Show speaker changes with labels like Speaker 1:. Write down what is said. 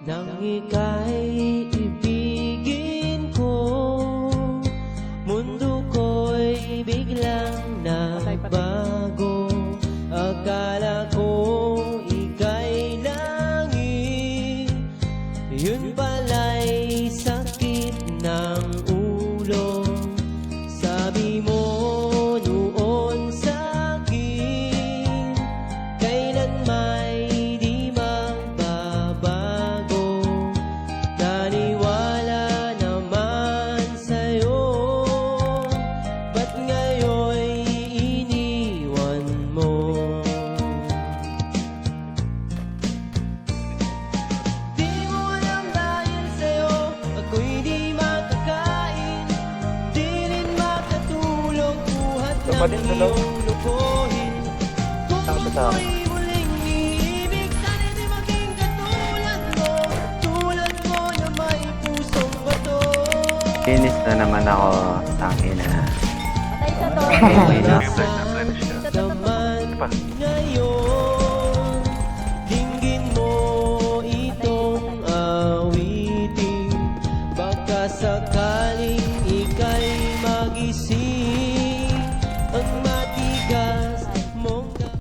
Speaker 1: Nang ika'y ibigin ko, mundo ko'y biglang nagbago. Akala ko ika'y langit, yun pala'y sakit ng ulo. Sabi mo noon sa'kin, kailan may di magbabago. Naniwala naman sa'yo, ba't ngayon'y iniwan mo? Di mo alam dahil sa'yo ako'y di makakain, di rin makatulog buhat ng iyong lukuhin. Kung ako'y muling iibig, sana'y di maging katulad mo, tulad mo na may pusong bato.
Speaker 2: Finish na naman ako, tangina.
Speaker 3: Patay sa to.
Speaker 2: Okay na.
Speaker 1: Naman ngayon, dinggin mo itong awitin, baka sakaling ika'y magising.